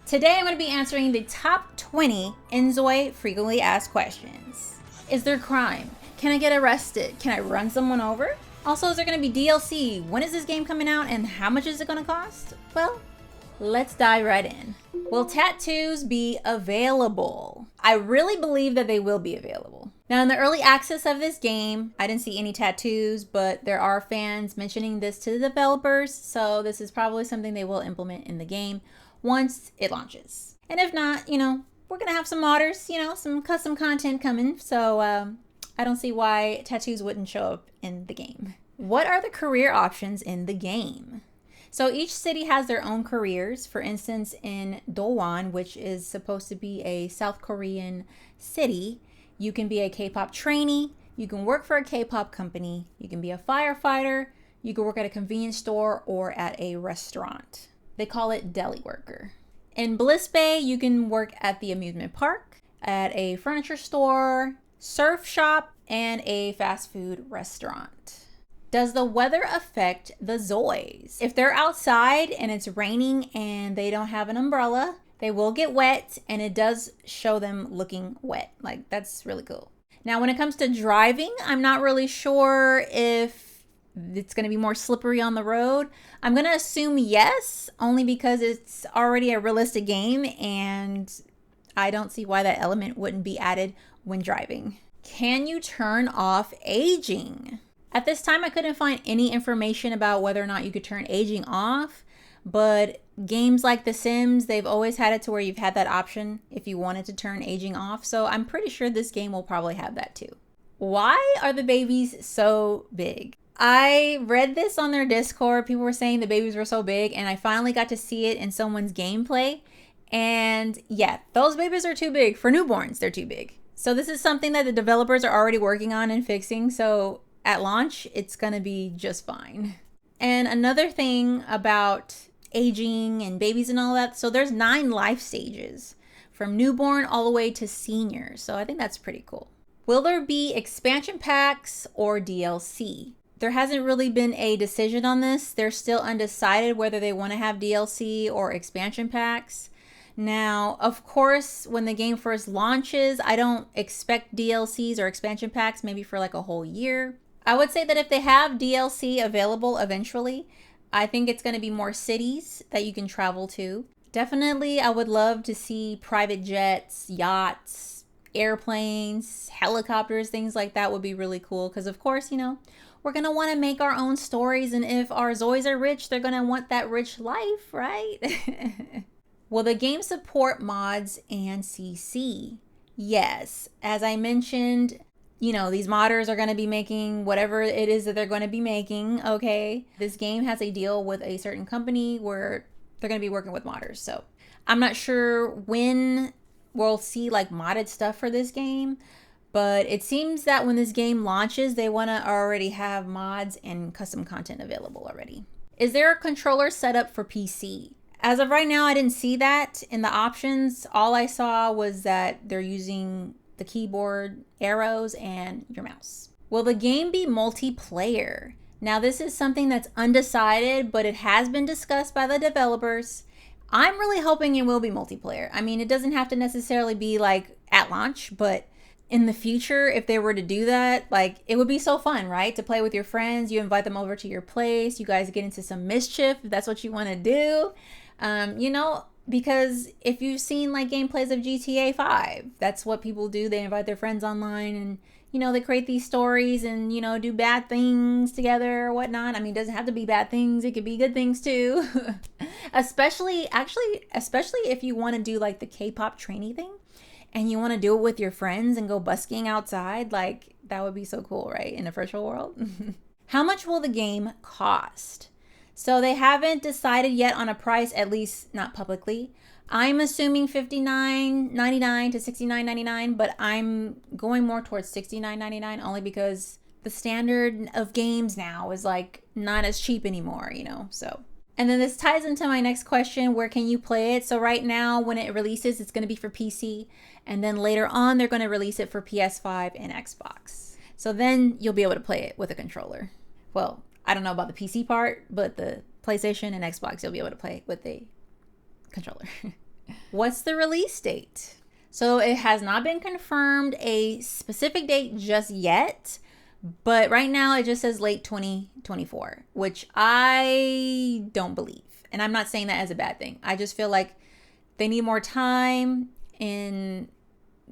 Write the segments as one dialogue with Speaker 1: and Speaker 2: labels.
Speaker 1: Today I'm going to be answering the top 20 inZOI frequently asked questions. Is there crime? Can I get arrested? Can I run someone over? Also, is there going to be DLC? When is this game coming out and how much is it going to cost? Well, let's dive right in. Will tattoos be available? I really believe that they will be available. Now, in the early access of this game, I didn't see any tattoos, but there are fans mentioning this to the developers, so this is probably something they will implement in the game once it launches. And if not, we're gonna have some modders, some custom content coming, so I don't see why tattoos wouldn't show up in the game. What are the career options in the game? So each city has their own careers. For instance, in Dowan, which is supposed to be a South Korean city, you can be a K-pop trainee, you can work for a K-pop company, you can be a firefighter, you can work at a convenience store or at a restaurant. They call it deli worker. In Bliss Bay, you can work at the amusement park, at a furniture store, surf shop, and a fast food restaurant. Does the weather affect the ZOIs? If they're outside and it's raining and they don't have an umbrella, they will get wet, and it does show them looking wet. Like, that's really cool. Now, when it comes to driving, I'm not really sure if it's going to be more slippery on the road. I'm going to assume yes, only because it's already a realistic game and I don't see why that element wouldn't be added when driving. Can you turn off aging? At this time, I couldn't find any information about whether or not you could turn aging off, but games like The Sims, they've always had it to where you've had that option if you wanted to turn aging off. So I'm pretty sure this game will probably have that too. Why are the babies so big? I read this on their Discord. People were saying the babies were so big, and I finally got to see it in someone's gameplay. And yeah, those babies are too big. For newborns, they're too big. So this is something that the developers are already working on and fixing. So at launch, it's gonna be just fine. And another thing about aging and babies and all that, so there's 9 life stages from newborn all the way to senior. So I think that's pretty cool. Will there be expansion packs or DLC? There hasn't really been a decision on this. They're still undecided whether they want to have DLC or expansion packs. Now, of course, when the game first launches, I don't expect DLCs or expansion packs maybe for like a whole year. I would say that if they have DLC available eventually, I think it's going to be more cities that you can travel to. Definitely, I would love to see private jets, yachts, airplanes, helicopters, things like that would be really cool. Because of course, we're going to want to make our own stories. And if our ZOIs are rich, they're going to want that rich life, right? Will the game support mods and CC? Yes. As I mentioned, these modders are going to be making whatever it is that they're going to be making, okay? This game has a deal with a certain company where they're going to be working with modders. So I'm not sure when we'll see like modded stuff for this game, but it seems that when this game launches, they want to already have mods and custom content available already. Is there a controller set up for PC? As of right now, I didn't see that in the options. All I saw was that they're using the keyboard, arrows, and your mouse. Will the game be multiplayer? Now, this is something that's undecided, but it has been discussed by the developers. I'm really hoping it will be multiplayer. I mean, it doesn't have to necessarily be like at launch, but in the future, if they were to do that, like, it would be so fun, right? To play with your friends, you invite them over to your place, you guys get into some mischief, if that's what you want to do. Because if you've seen like gameplays of GTA 5, that's what people do. They invite their friends online and, they create these stories and, do bad things together or whatnot. I mean, it doesn't have to be bad things. It could be good things too. especially if you want to do like the K-pop trainee thing and you want to do it with your friends and go busking outside, like that would be so cool, right? In a virtual world. How much will the game cost? So they haven't decided yet on a price, at least not publicly. I'm assuming $59.99 to $69.99, but I'm going more towards $69.99 only because the standard of games now is like not as cheap anymore, so. And then this ties into my next question, where can you play it? So right now when it releases, it's going to be for PC, and then later on they're going to release it for PS5 and Xbox. So then you'll be able to play it with a controller. Well, I don't know about the PC part, but the PlayStation and Xbox, you'll be able to play with a controller. What's the release date? So it has not been confirmed a specific date just yet, but right now it just says late 2024, which I don't believe. And I'm not saying that as a bad thing. I just feel like they need more time in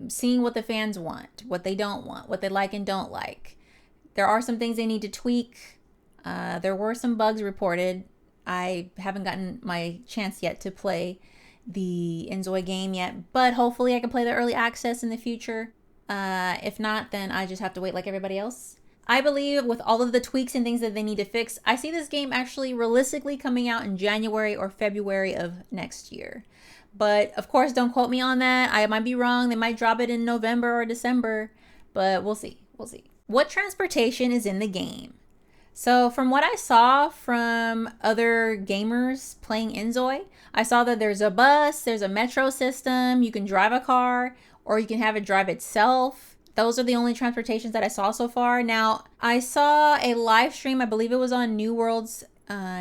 Speaker 1: seeing what the fans want, what they don't want, what they like and don't like. There are some things they need to tweak. There were some bugs reported. I haven't gotten my chance yet to play the inZOI game yet, but hopefully I can play the early access in the future. If not, then I just have to wait like everybody else. I believe with all of the tweaks and things that they need to fix, I see this game actually realistically coming out in January or February of next year. But of course, don't quote me on that. I might be wrong. They might drop it in November or December, but we'll see. We'll see. What transportation is in the game? So from what I saw from other gamers playing inZOI, I saw that there's a bus, there's a metro system, you can drive a car, or you can have it drive itself. Those are the only transportations that I saw so far. Now, I saw a live stream, I believe it was on New World's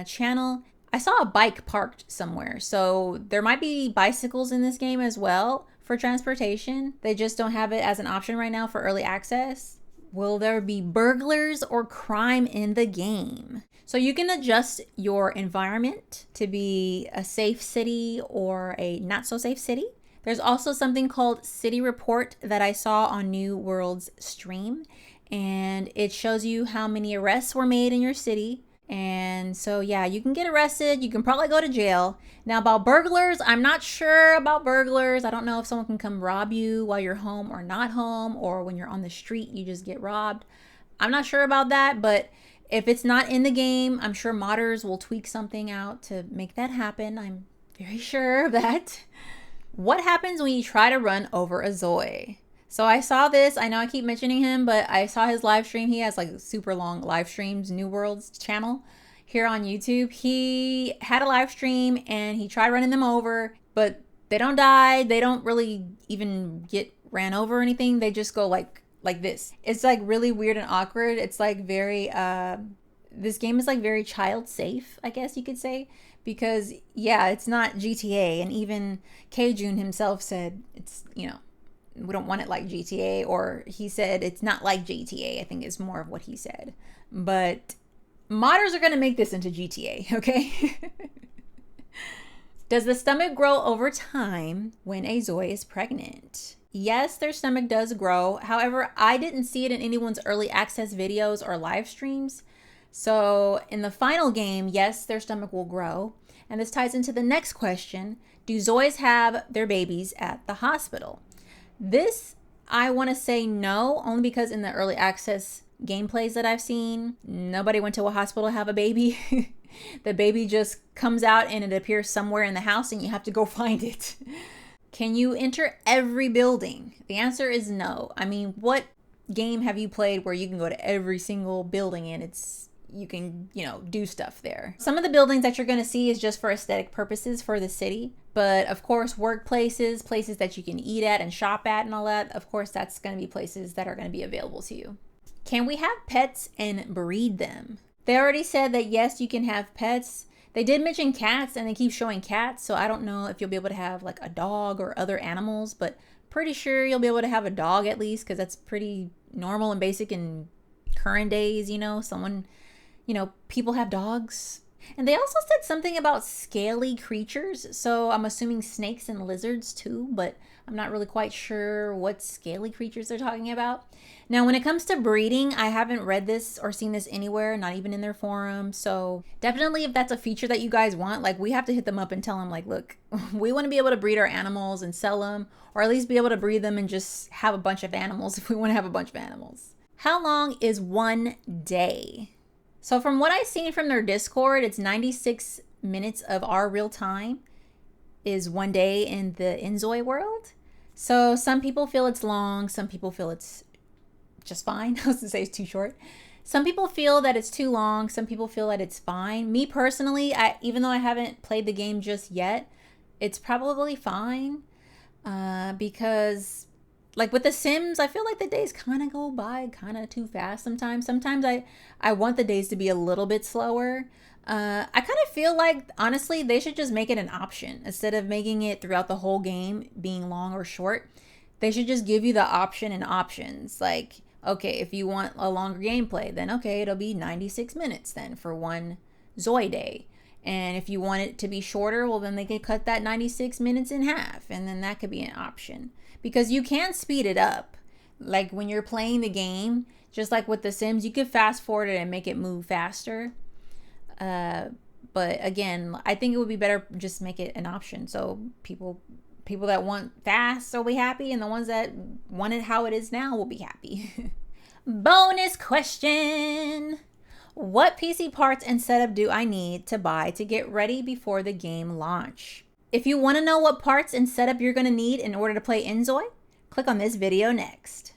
Speaker 1: channel. I saw a bike parked somewhere. So there might be bicycles in this game as well for transportation. They just don't have it as an option right now for early access. Will there be burglars or crime in the game? So you can adjust your environment to be a safe city or a not so safe city. There's also something called City Report that I saw on New World's stream, and it shows you how many arrests were made in your city. And so yeah, you can get arrested, you can probably go to jail. Now about burglars, I'm not sure about burglars. I don't know if someone can come rob you while you're home or not home, or when you're on the street you just get robbed. I'm not sure about that, but if it's not in the game, I'm sure modders will tweak something out to make that happen. I'm very sure of that. What happens when you try to run over a ZOI? So I saw this, I know I keep mentioning him, but I saw his live stream. He has like super long live streams, New World's channel here on YouTube. He had a live stream and he tried running them over, but they don't die. They don't really even get ran over or anything. They just go like this. It's like really weird and awkward. It's like very, this game is like very child safe, I guess you could say. Because yeah, it's not GTA, and even K-Jun himself said it's, you know, we don't want it like GTA, or he said it's not like GTA, I think is more of what he said. But modders are gonna make this into GTA, okay? Does the stomach grow over time when a ZOI is pregnant? Yes, their stomach does grow. However, I didn't see it in anyone's early access videos or live streams. So in the final game, yes, their stomach will grow. And this ties into the next question. Do ZOIs have their babies at the hospital? This, I want to say no, only because in the early access gameplays that I've seen, nobody went to a hospital to have a baby. The baby just comes out and it appears somewhere in the house and you have to go find it. Can you enter every building? The answer is no. I mean, what game have you played where you can go to every single building and you can, you know, do stuff there? Some of the buildings that you're going to see is just for aesthetic purposes for the city. But of course, workplaces, places that you can eat at and shop at and all that, of course, that's going to be places that are going to be available to you. Can we have pets and breed them? They already said that yes, you can have pets. They did mention cats and they keep showing cats. So I don't know if you'll be able to have like a dog or other animals, but pretty sure you'll be able to have a dog at least, because that's pretty normal and basic in current days, you know, people have dogs. And they also said something about scaly creatures. So I'm assuming snakes and lizards too, but I'm not really quite sure what scaly creatures they're talking about. Now, when it comes to breeding, I haven't read this or seen this anywhere, not even in their forum. So definitely if that's a feature that you guys want, like we have to hit them up and tell them like, look, we want to be able to breed our animals and sell them, or at least be able to breed them and just have a bunch of animals if we want to have a bunch of animals. How long is one day? So from what I've seen from their Discord, it's 96 minutes of our real time is one day in the inZOI world. So some people feel it's long. Some people feel it's just fine. I was gonna say it's too short. Some people feel that it's too long. Some people feel that it's fine. Me personally, even though I haven't played the game just yet, it's probably fine because like with The Sims, I feel like the days kind of go by kind of too fast sometimes. Sometimes I want the days to be a little bit slower. I kind of feel like, honestly, they should just make it an option instead of making it throughout the whole game being long or short. They should just give you the option and options. Like, okay, if you want a longer gameplay, then okay, it'll be 96 minutes then for one ZOI day. And if you want it to be shorter, well, then they could cut that 96 minutes in half, and then that could be an option. Because you can speed it up. Like when you're playing the game, just like with The Sims, you could fast forward it and make it move faster. But again, I think it would be better just make it an option. So people that want fast will be happy, and the ones that want it how it is now will be happy. Bonus question. What PC parts and setup do I need to buy to get ready before the game launch? If you want to know what parts and setup you're going to need in order to play inZOI, click on this video next.